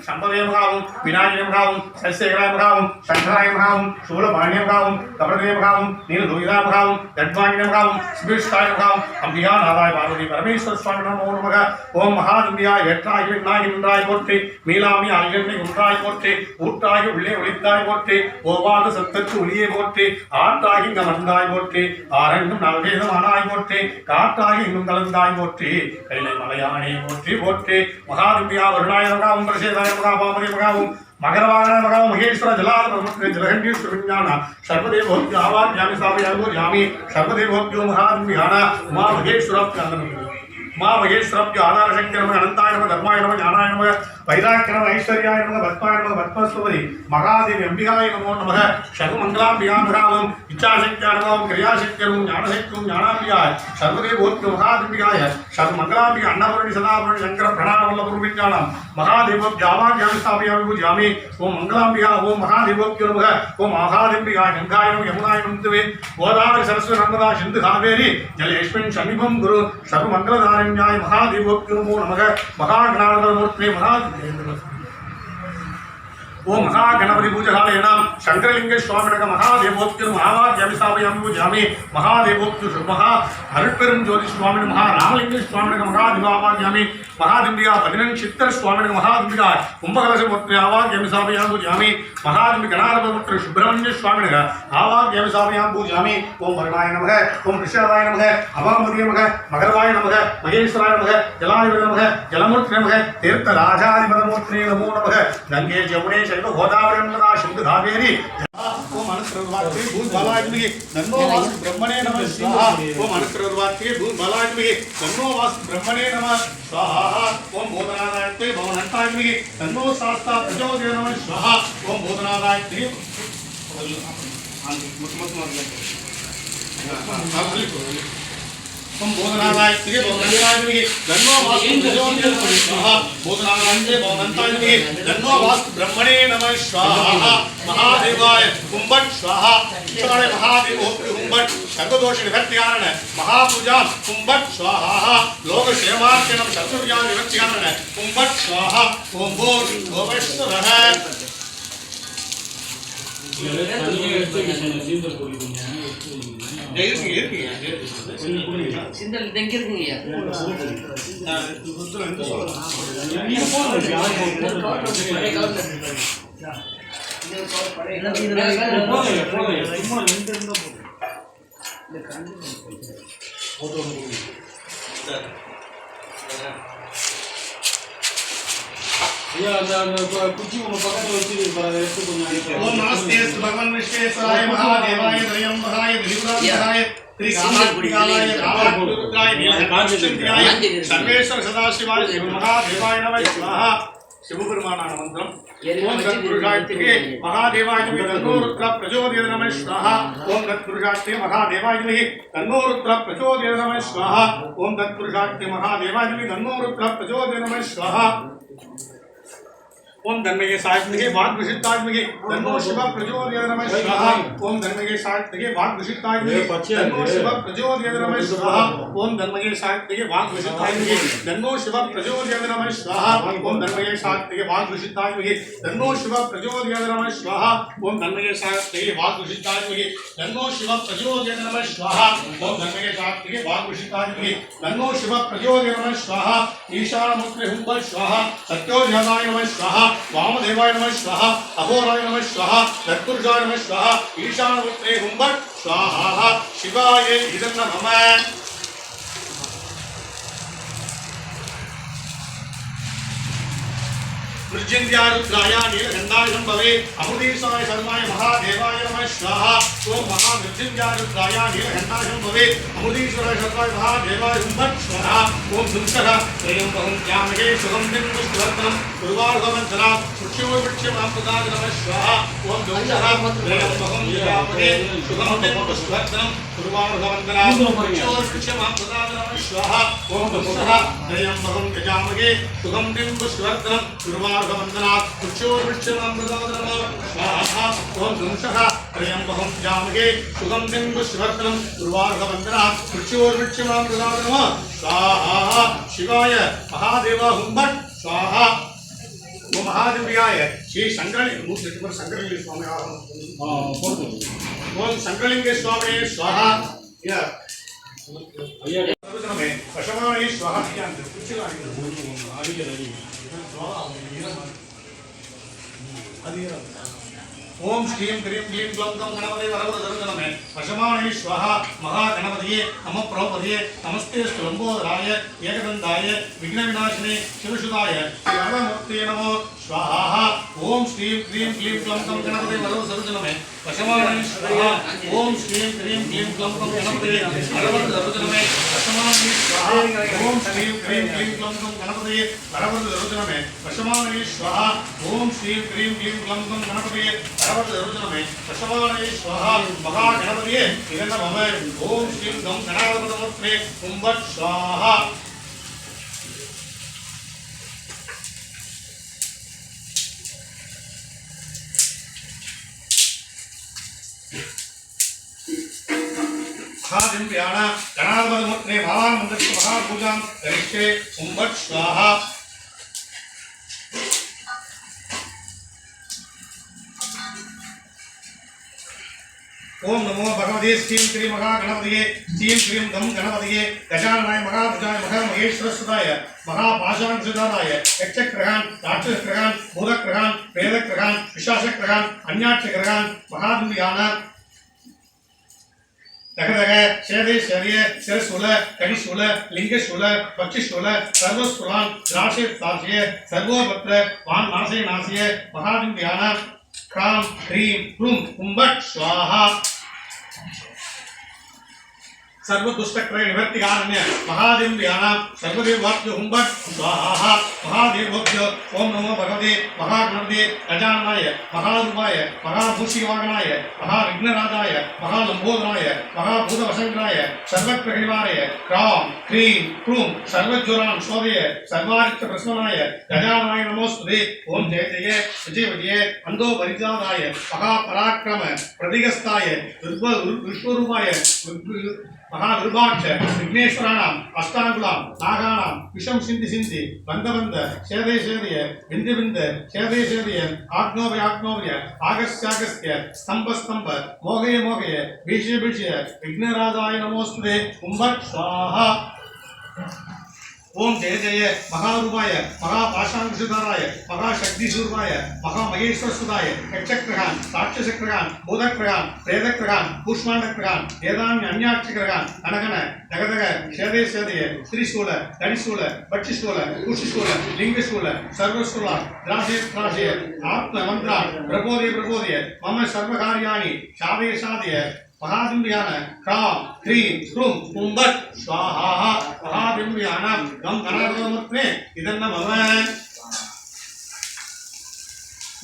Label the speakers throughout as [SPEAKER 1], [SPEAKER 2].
[SPEAKER 1] शंभवेमगावं विनायकमेमगावं सस्येकरायमगावं शंकरायमगावं शूलपाण्यमगावं कपटदेवगावं नीलदुर्गामगावं दड्वाण्यमगावं सुभिष्टायमगावं अंबिकानाथाय पार्वती परमेश्वर स्वामी नमो नमः ओम महादुर्गाय ஏற்றாய் விண்ணாய் நின்றாய் போற்றி மீளாமி அயனை உண்டாய் போற்றி ஊட்டாய் உள்ளே ஒளித்தாய் போற்றி ஓவாத சத்தத்து ஒளியே போற்றி ஆட்டாகி கமர்ந்தாய் போற்றி ஆரண்டும் நல்வேதமானாய் போற்றி காட்டாகி இன்னும் கலந்தாய் போற்றி கைலை மலையானே போற்றி போற்றி மகாதுர்கா வருணாயமகாவும் பிரசேதாயமகாபாமதிமகாவும் मगरवाण महेश्वर जलालपद्मश्री जलघंटीश्वर विज्ञान सर्वदेवोभ्यो आवाहयामि स्थापयामि सर्वदेवोभ्यो महाद्विहान उमा महेश्वरभ्यो आधारशक्ति नमः अनंताय नमः धर्माय नमः ज्ञानाय नमः वैराग्य नमः ऐश्वर्याय नमः भक्ताय नमः भक्तस्वरी महादेवी अंबिकाय नमो नमः सर्वमंगलांबिकां इच्छाशक्त्याय नमः क्रियाशक्त्यं ज्ञानशक्त्यं ज्ञानांबिकाय सर्वदेवोभ्यो महाद्विहाय सर्वमंगलांबिका अन्नपूर्णि सदापूर्णि शंकर प्रणवल्लभविज्ञानं महादेवोभ्यो आवाहयामि स्थापयामि पूजयामि ओम मंगलांबिका ओम महादेवोभ्यो नमः ओम महादेव्याय गंगाय नमः यमुनाय नमः गोदावरी सरस्वती नर्मदा सिंधु कावेरी जलेस्मिन् समीपं गुरु सर्वमंगलदारिण्याय महादेवोभ्यो नमो नमः महागणाधिपते ओम महागणपति पूजकालेन शंकरलिंग स्वामिनः महादेवोक्ति महावाक्यामि स्थापयामि पूजयामि महादेवोक्ति महा अरुट्पेरुम ज्योति स्वामिनः महारामलिंग स्वामिनः महादिवावाक्यामि महादिव्या पदिनं चित्तर स्वामिनः महादिव्या कुंभकलशमूर्ति आवाक्यामि स्थापयामि पूजयामि महादिव्य गणाधिपति सुब्रह्मण्य स्वामिनः आवाक्यामि स्थापयामि पूजयामि ओम वर्णाय नमः ओम ऋषादाय नमः अवामदेय नमः मगरवाय नमः महेश्वराय नमः जलाय नमः जलमूर्ति नमः तीर्थराजाधिपतिमूर्ति नमो नमः गंगे जमुने गोदावरी नर्मदा सिंधु कावेरी ओम अनुसर्वात्ते भूतबालाग्निगे नन्नो वास्तु ब्रह्मणे नमः स्वाहा ओम अनुसर्वात्ते भूतबालाग्निगे नन्नो वास्तु ब्रह्मणे नमः स्वाहा ओम बोधनादायते भवनंताग्निगे नन्नो शास्ता प्रचोदय नमः स्वाहा ओम बोधनादायते ओम बोधनादायते भवनंताग्निगे नन्नो वास्तु प्रचोदय नमः स्वाहा बोधनादायते भवनंताग्निगे नन्नो वास्तु ब्रह्मणे नमः स्वाहा महादेवाय कुंभट स्वाहा ईश्वराय महादेवोक्ति कुंभट सर्वदोष निवर्त्यारण महापूजा कुंभट स्वाहा लोक क्षेमार्चनम शत्रुर्या निवर्त्यारण कुंभट स्वाहा ओम भूर गोवेश्वरः
[SPEAKER 2] சிந்தல் எங்க இருக்குங்கய்யா
[SPEAKER 3] कुछ
[SPEAKER 1] ओम नमस्ते भगवान विश्वेश्वराय महादेवाय त्र्यंबकाय त्रिपुराय त्रिकालाय रामाय नीलकंठाय सर्वेश्वर सदाशिवाय महादेवाय नमः स्वाहा शिवपेरुमानान मंत्रम ओम तत्पुरुषाय महादेवाय तन्नो रुद्र प्रचोदयात् नमः स्वाहा ओम तत्पुरुषाय महादेवाय तन्नो रुद्र प्रचोदयात् नमः स्वाहा ओम तत्पुरुषाय महादेवाय तन्नो रुद्र प्रचोदयात् नमः स्वाहा ओम धन्मये साहित्य वाग विशिष्टात्मके तन्नो शिव प्रचोदयात् नमः स्वाहा ओम धन्मये साहित्य वाग विशिष्टात्मके तन्नो शिव प्रचोदयात् नमः स्वाहा ओम धन्मये साहित्य वाग विशिष्टात्मके तन्नो शिव प्रचोदयात् नमः स्वाहा ओम धन्मये साहित्य वाग विशिष्टात्मके तन्नो शिव प्रचोदयात् नमः स्वाहा ओम धन्मये साहित्य वाग विशिष्टात्मके तन्नो शिव प्रचोदयात् नमः स्वाहा ओम धन्मये साहित्य वाग विशिष्टात्मके तन्नो शिव प्रचोदयात् नमः स्वाहा ईशानमुद्रे हुंबल स्वाहा सत्योजाताय नमः स्वाहा वामदेवाय नमः स्वाहा अघोराय नमः स्वाहा तत्पुरुषाय नमः स्वाहा ईशानमुद्रे हुंबट स्वाहा शिवाय इदं नमः मृत्युंजयारुद्राय नीलकंठाय संभवे अमुदीशाय शर्माय महादेवाय नमः स्वाहा ओम महामृत्युंजयारुद्राय नीलकंठाय संभवे अमुदीश्वराय शर्माय महादेवाय हुंबट स्वाहा ओम धुंसः त्रयंबकं जामहे सुगं पुष्पवर्धनं उर्वारुकमंथना सुक्षिवृक्षमाप्रदाय नमः स्वाहा ओम धुंसः त्रयंबकं जामहे सुगं पुष्पवर्धनं उर्वारुकमंथना सुक्षिवृक्षमाप्रदाय नमः स्वाहा ओम धुंसः त्रयंबकं जामहे सुगं पुष्पवर्धनं उर्वारुकमंथना सुक्षिवृक्षमाप्रदाय नमः स्वाहा ओम धुंसः त्र्यंबकं जामहे सुगंधिं पुष्टिवर्धनं उर्वारुकवन्दनात् मृत्योर्मृत्युमां प्रदानमः स्वाहा शिवाय महादेव हुंबट स्वाहा वो महादेव्याय श्री शंकरलिंग स्वामी ओम शंकरलिंगे स्वामी स्वाहा पशमाने स्वाहा ओम श्रीं क्रीं क्लीं ग्लौं गं गणपते वरवरदर्शनमे पशमाने स्वाहा महागणपतये नमः प्रभुपतये नमस्ते लंबोदराय एकदंताय विघ्नविनाशिने शिवसुताय श्रीराममूर्तये नमो स्वाहा ओम श्रीं क्रीं क्लीं ग्लौं गं गणपते वरवरदर्शनमे पशमाने स्वाहा ओम श्रीं क्रीं क्लीं ग्लौं गं गणपते वरवरदर्शनमे पशमाने स्वाहा ओम श्रीं क्रीं क्लीं ग्लौं गं गणपते वरवरदर्शनमे पशमाने स्वाहा ओम श्रीं क्रीं क्लीं ग्लौं गं गणपते वरवरदर्शनमे पशमाने स्वाहा महागणपतये नमः ओम श्रीं गं गणाधिपतये हुंबट स्वाहा महादिव्याण गणाधिपतये भगवान मंदिर महापूजा करिष्ये हुंबट स्वाहा ओम नमो भगवते श्रीं क्रीं महागणपतये श्रीं क्रीं गं गणपतये गजाननाय महाभुजाय महामहेश्वरसुताय महापाशांशुधाराय यक्षग्रहान् राक्षसग्रहान् भूतग्रहान् प्रेतग्रहान् पिशाचग्रहान् अन्याक्षग्रहान् महादिव्याण दगदग शेदे शेदे सिरशूल कटिशूल लिंगशूल पक्षिशूल सर्वशूलान् द्राक्षे द्राक्षे सर्वोपत्र वान् नाशे नाशे महादिव्याण क्रां ह्रीं क्रूं हुंबट स्वाहा सर्वदुष्टक्रय निवर्तिकारण्य महादेव्यानां सर्वदेवाभ्यो हुंबट स्वाहा महादेवभ्यो ओम नमो भगवते महागणपते गजाननाय महारूपाय महाभूषिवाहनाय महाविघ्नराजाय महालंबोदराय महाभूतवशंकराय सर्वग्रहनिवाराय क्रां ह्रीं क्रूं सर्वज्वरान् शोधय सर्वारिक्तप्रसन्नाय गजाननाय नमोस्तुते ओम जय जय विजय विजय अंधो परिजाताय महापराक्रम प्रतिगस्ताय विश्वरूपाय महाविरूपाक्ष विघ्नेश्वराणां अष्टांगुलां नागानां विषम सिंधि सिंधि बंद बंद शेदे शेदय बिंद बिंद शेदे शेदय आग्नोभय आग्नोभय आगस्य आगस्य स्तंभ स्तंभ मोघय मोघय भीष्य भीष्य विघ्नराजाय नमोस्तुते हुंबट स्वाहा ओम जय जय महारूपाय महापाशांकुशधाराय महाशक्तिस्वरूपाय महामहेश्वरसुताय यक्षग्रहान् राक्षसग्रहान् भूतग्रहान् प्रेतग्रहान् कूष्माण्डग्रहान् वेदान्य अन्याक्षग्रहान् अनगण दगदग शेदे शेदय त्रिशूल कटिशूल पक्षिशूल कुशिशूल लिंगशूल सर्वशूलान् द्राक्षे द्राक्षे आत्ममन्त्रान् प्रबोधय प्रबोधय मम सर्वकार्याणि साधय साधय महादिव्यान क्रां ह्रीं क्रूं हुंबट स्वाहा महादिव्यान गं गणाधिपतये नमः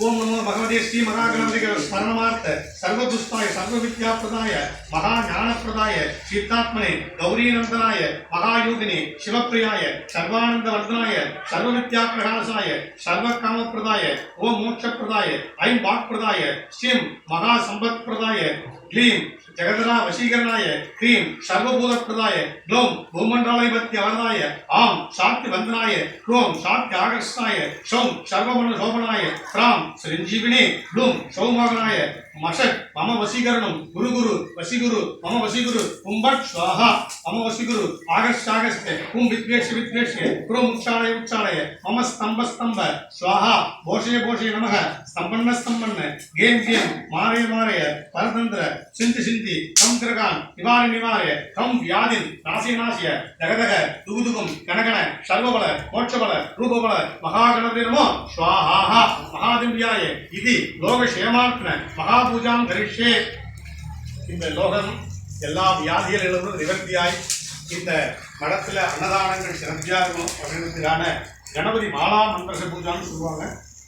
[SPEAKER 1] ओम नमो भगवते श्री महागणपतये स्मरणार्थ सर्वदुष्टाय सर्वविद्याप्रदाय महाज्ञानप्रदाय सिद्धात्मने गौरीनंदनाय महायोगिने शिवप्रियाय सर्वानंदवर्धनाय सर्वविद्याप्रकाशाय सर्वकामप्रदाय ओम मोक्षप्रदाय ऐं वाक्प्रदाय श्रीं महासंपत्प्रदाय क्लीं जगदरा वशीकरणाय क्रीं सर्वभूतप्रदाय ग्लौं भूमण्डलाधिपत्यवरदाय आं शाक्तिवन्दनाय क्रों शाक्त्याकर्षणाय शौं सर्वमनशोभनाय क्रां संजीविने ग्लूं सौमोहनाय मशक मम वशीकरणं गुरु गुरु वशीगुरु मम वशीगुरु हुंबट स्वाहा मम वशीगुरु आगस्त्यागस्त्य हुं विद्वेष्य विद्वेष्य क्रों उच्चारय उच्चारय मम स्तंभ स्तंभ स्वाहा भोषे भोषे नमः स्तंभन्न स्तंभन्न गेम गेम मारे मारे परतंत्र सिंधि सिंधि कम ग्रगान् निवारे निवारे कम व्याधिं नाशे नाशय दगदग दुगुदुगुं गणगण सर्वबल मोक्षबल रूपबल महागणपतये नमो स्वाहा महादिव्याय इति लोकक्षेमार्थं महापूजां करिष्ये இந்த லோகம் எல்லா வியாதிகளிலிருந்தும் நிவர்த்தியாய் இந்த மடத்தில் அன்னதானங்கள் சிறப்பியாக இருக்கணும் அப்படின்றதுக்கான கணபதி மாலா மந்திர பூஜான்னு சொல்லுவாங்க.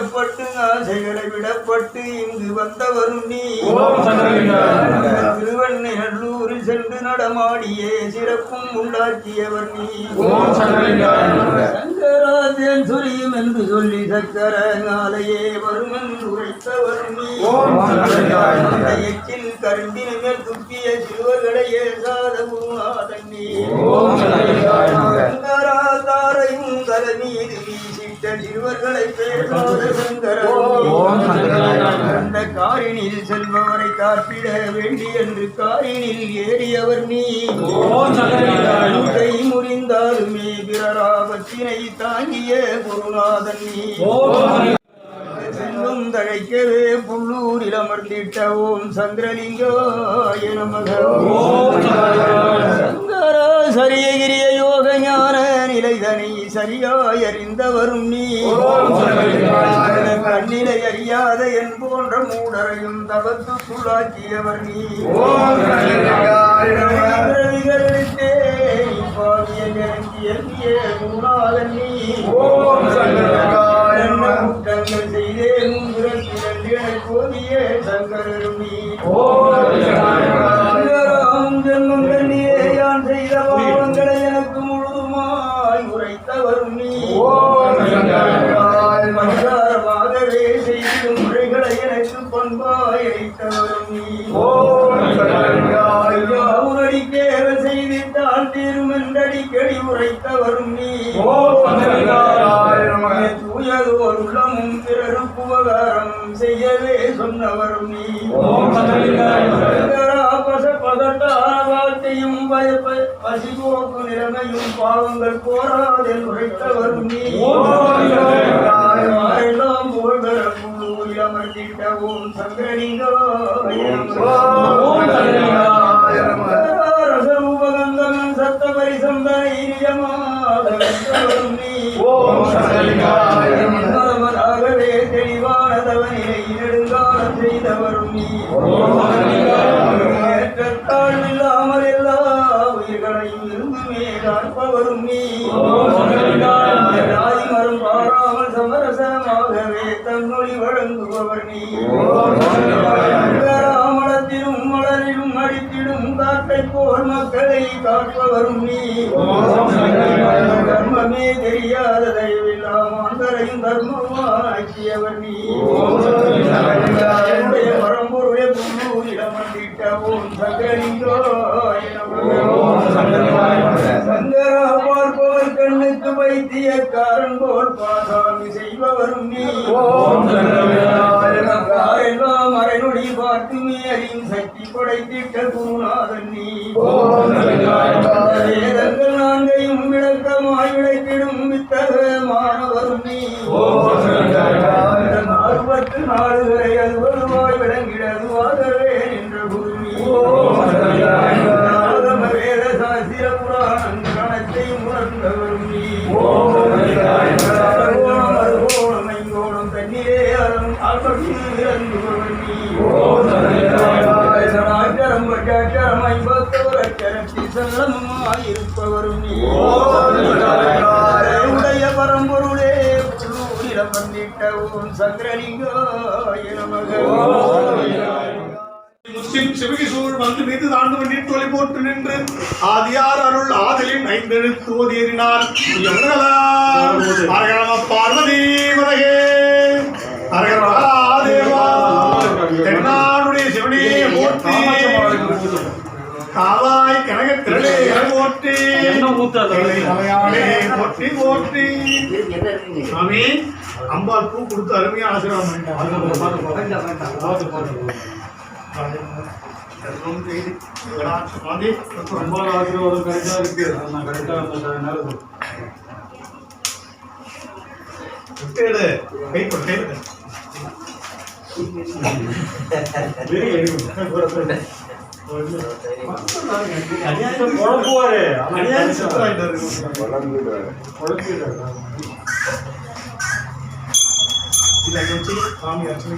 [SPEAKER 2] இடப்பட்டு ஆசைகளை விடப்பட்டு இங்கு வந்தவரும் நீ திருவண்ணூரில் சென்று நடமாடியே சிறப்பும் உண்டாக்கியவர் நீ சங்கராஜன் சொரியும் என்று சொல்லி சக்கர நாளையே வரும் என்று உரைத்தவரும் நீ எச்சில் கருந்தின மேல் துப்பிய சிறுவர்களை ஏசாத குருநாதன் நீ சங்கராதாரையும் தலை மீது வீசிட்ட சிறுவர்களை பேசாத அந்த காரினில் செல்பவரை காப்பிட வேண்டி என்று காரினில் ஏறியவர் நீ கை முறிந்தாலுமே பிறராபத்தினை தாங்கிய குருநாதன் நீ செல்வம் தழைக்கவே புள்ளூரில் அமர்ந்திட்ட ஓம் சந்திரலிங்காய நமக சங்கரா சரியகிரிய யோக ஞான நிலைதனை சரியாய் அறிந்தவரும் நீ கண்ணிலை அறியாத என் போன்ற மூடரையும் தபத்துக்குள்ளாக்கியவர் நீ குருநாதன் நீ குற்றங்கள் செய்தேன் கோதிய சங்கரரும் நீ ஜென்மம் கண்ணியே யான் செய்த பாவங்களை எனக்கு முழுதுமாய் உரைத்தவரும் நீ மனிதாரமாகவே செய்யும் முறைகளை எனக்கு பண்பாய் அளித்தவரும் நீ உனடிக்கேவ செய்திட்டால் தீரும் என்றடிக்கடி உரைத்தவரும் நீ தூயதோர் உள்ளமும் பிறருக்கு உபகாரம் செய்யவே சொன்னவரும் நீ பதட்டான வாழ்க்கையும் பசிபோக்கு நிலைமையும் பாவங்கள் போராதல் உரைத்தவரும் நீ எல்லாம் புகழ்தர புள்ளூரில் அமர்ந்திட்டவும் சங்கரலிங்காரசரூபகந்தமன் சத்த பரிசந்தனை நிஜமாதவரும் நீ ஆகவே தெளிவானதவனிலை நெடுங்காலம் செய்தவரும் நீ ஏற்றத்தாழ்வில்லாமல் எல்லா உயிர்களையும் இருந்துமே காப்பவரும் நீ ஜாதி மரம் பாராமல் சமரசமாகவே தன்னொழி வழங்குபவர் நீ ராமணத்திலும் மலரிலும் அடித்திடும் காற்றை போல் மக்களை காப்பவரும் நீ தர்மமே தெரியாத தயவில்லாம் அந்தரையும் தர்மமாக்கியவர் நீ பரம்பொருளே புள்ளூரிடம் வந்திட்ட ஓம் சங்கரலிங்காய சங்கரா பார்ப்பவர் கண்ணுக்கு வைத்தியக்காரன் போல் பாசாமி செய்பவரும் நீ எல்லாம் அரைநொடி பார்த்துமே அறியும் சக்தி படைத்திட்ட குருநாதன் நீ வேதங்கள் நான்கையும் விளக்கமாய் விளக்கிடும் வித்தக மாணவரும் நீ 64 வரை அது வருவாய் விளங்கிட அதுவாகவே நின்ற குரு நீ வேத சாஸ்திர புராணம் கணத்தையும் உணர்ந்தவரும் நீ ஐங்கோணம் தண்ணீரே அறம் இறங்குபவன் நீ அச்சரம் பட்டாட்சரம் 51 அச்சரத்தில் சங்கமமாயிருப்பவரும் நீ உடைய பரம்பொருளே புள்ளூரிடம் வந்திட்ட ஓம் சங்கரலிங்காய நமக
[SPEAKER 1] முஸ்லிம் சிவகி சூழ் வந்து மீது தாண்டு வண்டி தொலை போட்டு நின்று ஆதியார் அருள் ஆதலின் 5 எழுத்து ஓதியறினார் பார்வதி மதகே அரகர மகாதேவா தென்னாடுடைய சிவனே போற்றி காவாய் கனக திரளே போற்றி போற்றி போற்றி சாமி அம்பாள் பூ கொடுத்து அருமையா ஆசீர்வாதம் ரொம்ப ஆசீர்வாதம் கரெக்டா இருக்கு நான் கரெக்டா குழப்புவாரு சாமி அர்ச்சனை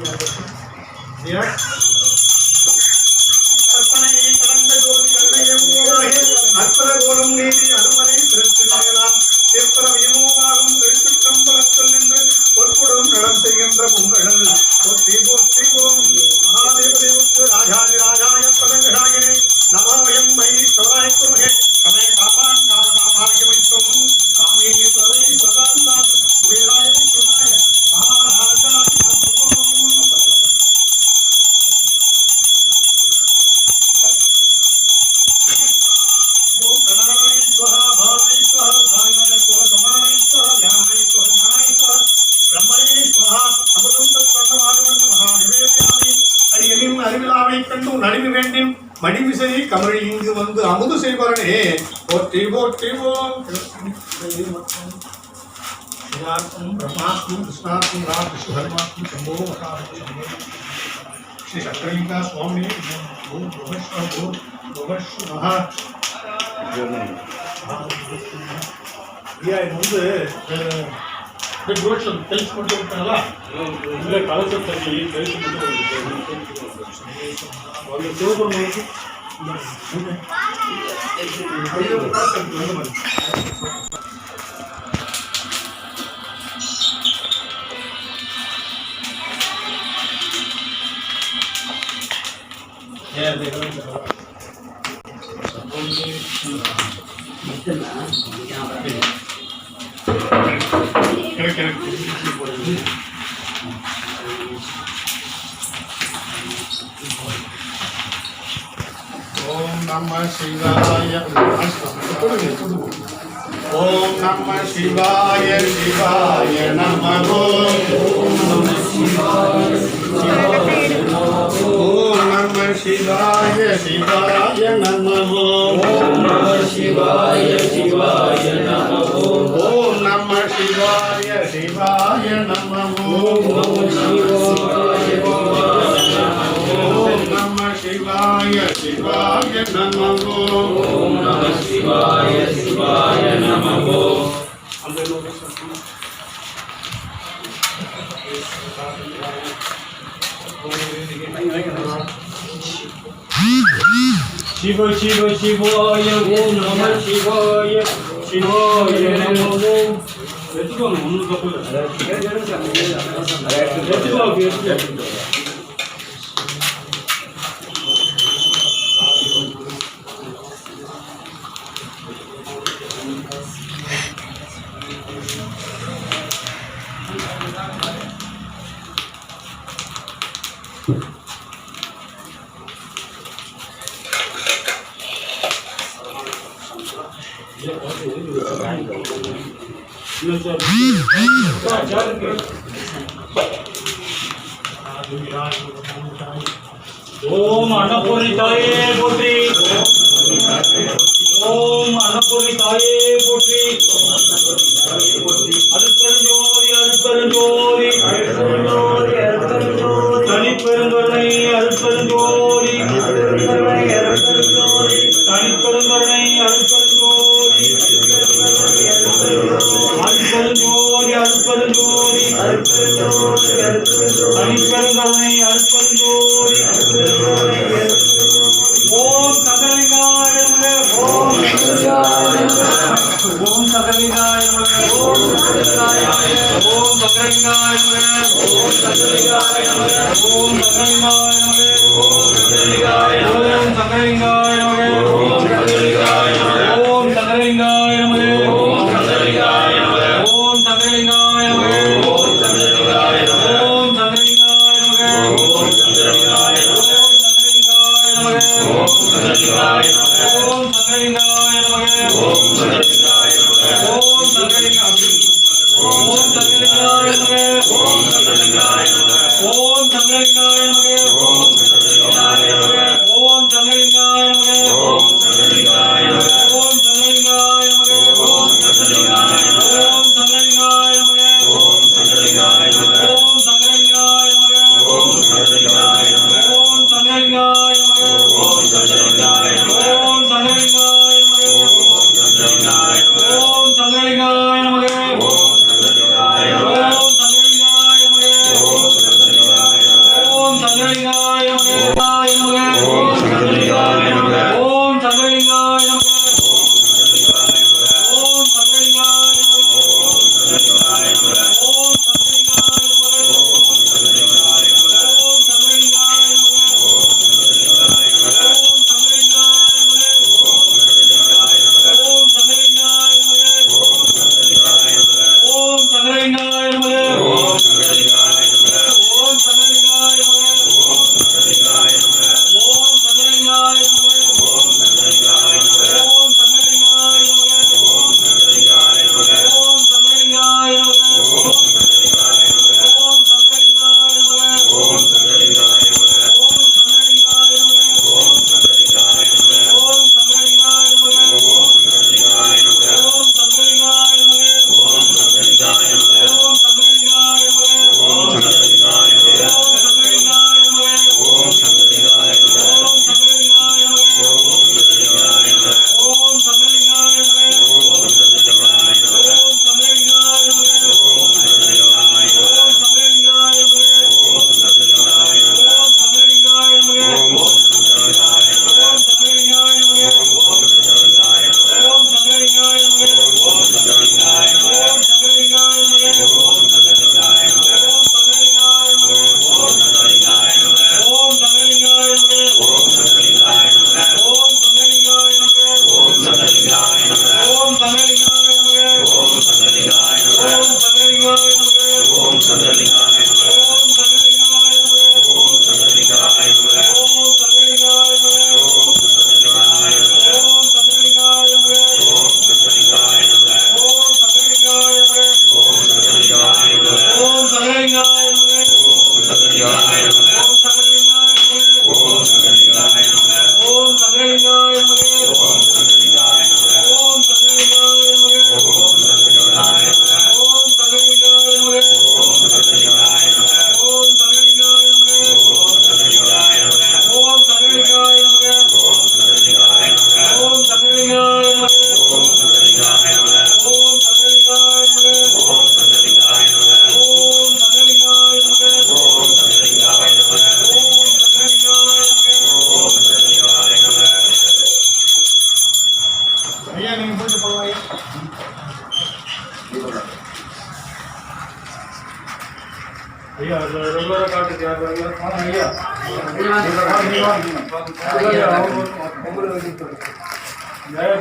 [SPEAKER 1] அற்புதகோலம் நீதி அருமலை திருச்சிலாம் திருப்பரவியமாகும் திருச்சிற்றம்பலத்தில் நின்று பொற்புடன் நடம் செய்கின்ற பொங்கல் போற்றி போற்றி ஓம் மகாதேவ தேவத்து ராஜாதி ராஜாய பதங்கராயனே நமவயம் வை ஸ்வராய் குருஹே கமே காபான் காம காபாகியமைத்தும் காமேஸ்வரை ஸ்வதாந்தாத் குபேராய விஸ்வநாய மகாராஜாய நமோ ஓம் கணானாய ஸ்வஹா பாராய ஸ்வஹா உதாரணாய ஸ்வஹா சமானாய ஸ்வஹா ஞானாய ஸ்வஹா ஞானாய ஸ்வஹா பிரம்மணே ஸ்வஹா அமிர்தம் தத்வண்ணமாகவன் மகாநிவேதயாமி அடிகளின் அறிவிலாவை கண்டு நடுவு வேண்டின் மடிவிசை கமழி இங்கு வந்து அமுது செய்வரனே போற்றி போற்றி ஓம் शिवात्म ब्रह्मात्म कृष्णात्म राम विष्णु धर्मात्म शंभो महादेव श्री शंकरलिंगा स्वामी ओम भुवस्व महा ಮುಂದೆ ಗೋಷ್ಠಿ ತಿಳಿಸ್ಕೊಂಡು ಹೋಗ್ತಾರಲ್ಲ ಇಲ್ಲೇ ಕಳಿಸುತ್ತಾರೆ ತಿಳಿಸ್ಕೊಂಡು ಒಂದು ತಿಳ್ಕೊಂಡು ओम नमः शिवाय ओम नमः शिवाय शिवाय नमः ओम नमः शिवाय ओम नमः शिवाय शिवाय नमः ओम नमः शिवाय शिवाय नमः ओम नमः शिवाय शिवाय नमः ओम नमः शिवाय शिवाय नमः ओम नमः शिवाय शिवाय नमः शिव शिव शिवाय ओम नमः शिवाय शिवाय नमः ओम अन्नपूर्णी ताये पोट्री ओम अन्नपूर्णी ताये पोट्री अरुत्परंजोरी अरुत्परंजोरी तनिपरंगरुणै अरुत्परंजोरी तनिपरंगरुणै अरुत्परंजोरी अरुत्परंजोरी अरुत्परंजोरी तनिपरंगरुणै अरुत्परंजोरी ओम सकलिंगाय नमः ओम सकलिंगाय नमः ओम सकलिंगाय नमः ओम सकलिंगाय नमः ओम सकलिंगाय नमः ओम सकलिंगाय नमः ओम सकलिंगाय नमः ओम सकलिंगाय नमः ओम सकलिंगाय नमः ओम सकलिंगाय नमः ओम सकलिंगाय नमः ओम सकलिंगाय नमः ओम सकलिंगाय नमः ओम सकलिंगाय नमः ओम सकलिंगाय नमः ओम सकलिंगाय नमः ओम सकलिंगाय नमः ओम सकलिंगाय नमः ओम सकलिंगाय ओम सकलिंगाय नमः ओम सकलिंगाय नमः ओम सकलिंगाय नमः ओम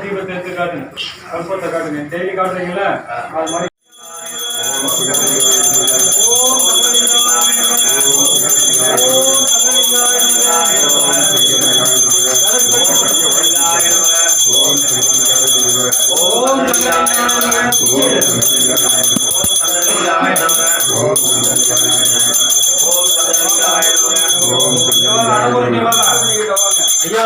[SPEAKER 3] தீபத்தை எடுத்து காட்டுங்க, கற்பத்தை காட்டுங்க, டெய்லி காட்டுறீங்களா அது மாதிரி. ஐயா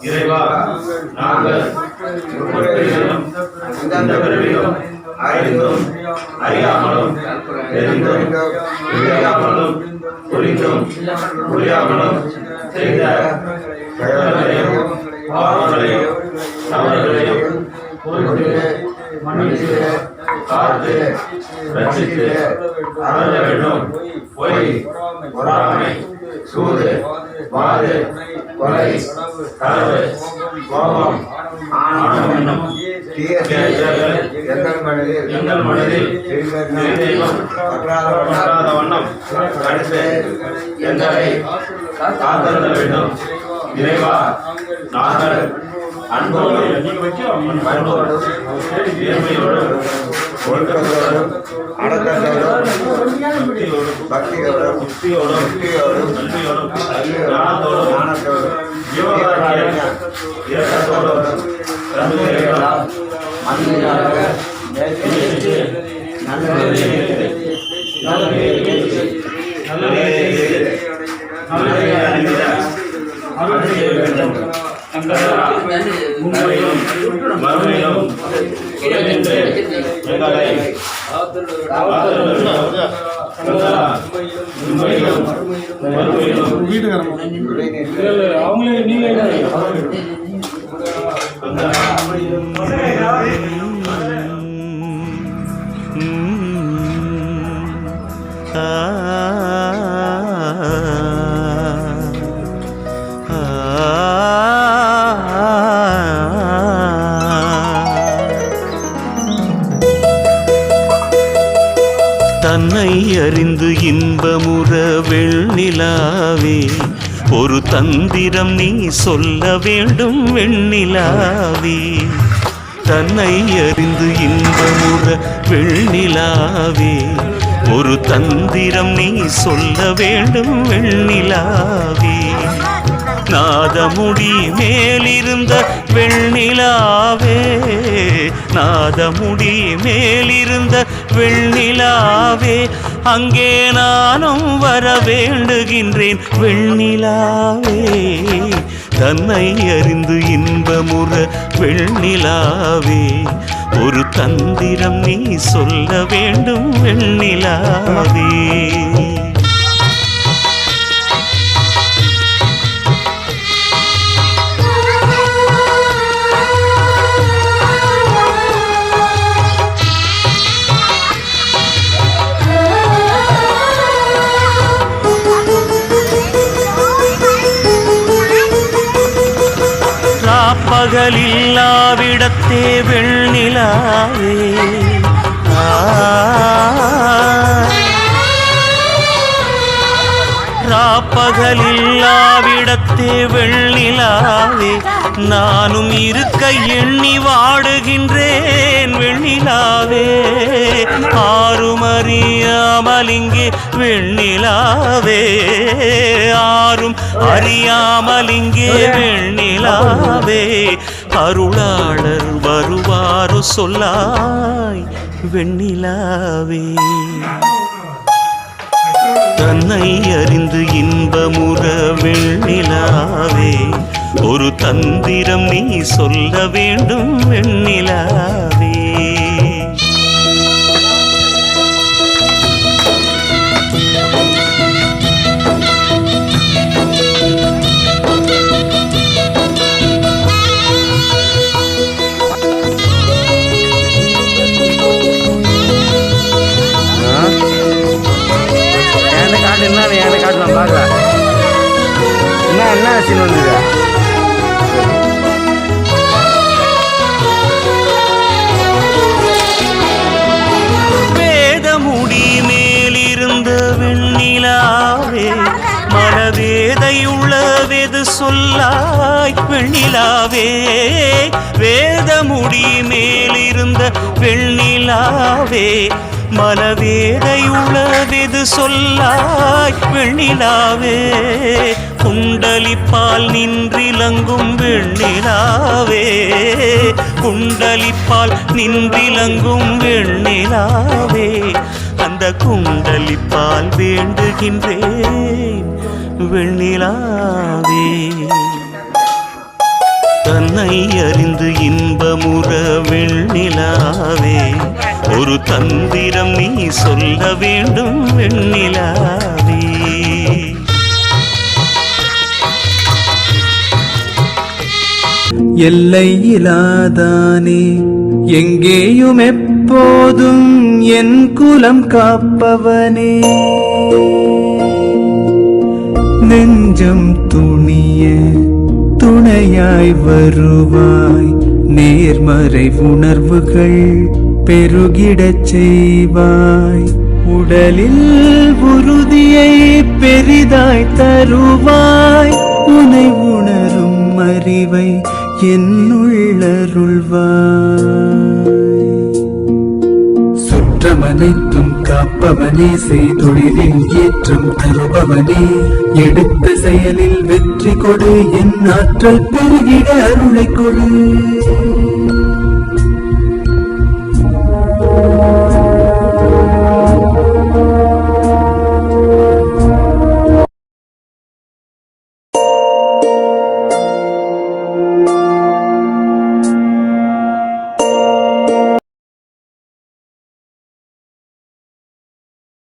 [SPEAKER 3] இறைவா நாங்கள் அறிந்தும் அறியாமலும் தெரிந்தும் தெரியாமலும் புரிந்தும் புரியாமலும் செய்த செயல்களையும் பாவங்களையும் தவறுகளையும் பொறுத்து மன்னித்து காத்து ரட்சித்து அருள வேண்டும். பொய் பொறாமை சூது வாது கொலை களவு கோபம் ஆணவம் என்னும் தீய செயல்கள் எங்கள் மனதில் பற்றாத வண்ணம் தடுத்து எங்களை காத்தருள வேண்டும். இறைவா நாங்கள் அன்போடும் பண்போடும் நேர்மையோடும் ஒழுக்கத்தோடும் அடக்கத்தோடும் பக்தியோடும் யுக்தியோடும் ஞானத்தோடும் இரக்கத்தோடும் மனிதனாக அவங்களே நீங்க
[SPEAKER 4] தன்னை அறிந்து இன்பமுற வெண்ணிலாவே ஒரு தந்திரம் நீ சொல்ல வேண்டும் வெண்ணிலாவே. தன்னை அறிந்து இன்பமுற வெண்ணிலாவே ஒரு தந்திரம் நீ சொல்ல வேண்டும் வெண்ணிலாவே. நாதமுடி மேலிருந்த வெண்ணிலாவே நாதமுடி மேலிருந்த வெண்ணிலாவே அங்கே நானும் வர வேண்டுகின்றேன் வெண்ணிலாவே. தன்னை அறிந்து இன்பமுற வெண்ணிலாவே ஒரு தந்திரம் நீ சொல்ல வேண்டும் வெண்ணிலாவே. ராப்பகலில்லாவிடத்தே வெண்ணிலாவே ராப்பகலில்லாவிடத்தே வெண்ணிலாவே நானும் இருக்க எண்ணி வாடுகின்றேன் வெண்ணிலாவே ஆரும் அறியாமல் இங்கே வெண்ணிலாவே ஆரும் அறியாமல் இங்கே வெண்ணிலாவே அருளாளர் வருவாரோ சொல்லாய் வெண்ணிலாவே தன்னை அறிந்து இன்பமுற வெண்ணிலாவே ஒரு தந்திரம் நீ சொல்ல வேண்டும் வெண்ணிலாவே
[SPEAKER 2] என்ன காட்டலாம் பார்க்கலாம் என்ன சீன் வந்தது
[SPEAKER 4] வேதமுடி மேலிருந்த வெண்ணிலாவே மனவேதையுள்ள வெது சொல்லாய் வெண்ணிலாவே வேதமுடி மேலிருந்த வெண்ணிலாவே மனவேதையுள்ளதெது சொல்லாய் வெண்ணிலாவே குண்டலிப்பால் நின்றிலங்கும் வெண்ணிலாவே குண்டலிப்பால் நின்றிலங்கும் வெண்ணிலாவே அந்த குண்டலிப்பால் வேண்டுகின்றேன் வெண்ணிலாவே தன்னை அறிந்து இன்பமுற வெண்ணிலாவே ஒரு தந்திரம் நீ சொல்ல வேண்டும் வெண்ணிலாவே
[SPEAKER 5] எல்லையிலாதானே எங்கேயும் எப்போதும் என் குலம் காப்பவனே நெஞ்சம் துணிய துணையாய் வருவாய் நேர்மறை உணர்வுகள் பெருகிடச் செய்வாய் உடலில் உறுதியை பெரிதாய் தருவாய் உனை உணரும் அறிவை என்னுள்ளருள்வாய் சுற்றமனைத்தும் காப்பவனே செய்தொழிலில் ஏற்றம் தருபவனே எடுத்த செயலில் வெற்றி கொடு என் ஆற்றல் பெருகிட அருளை கொடு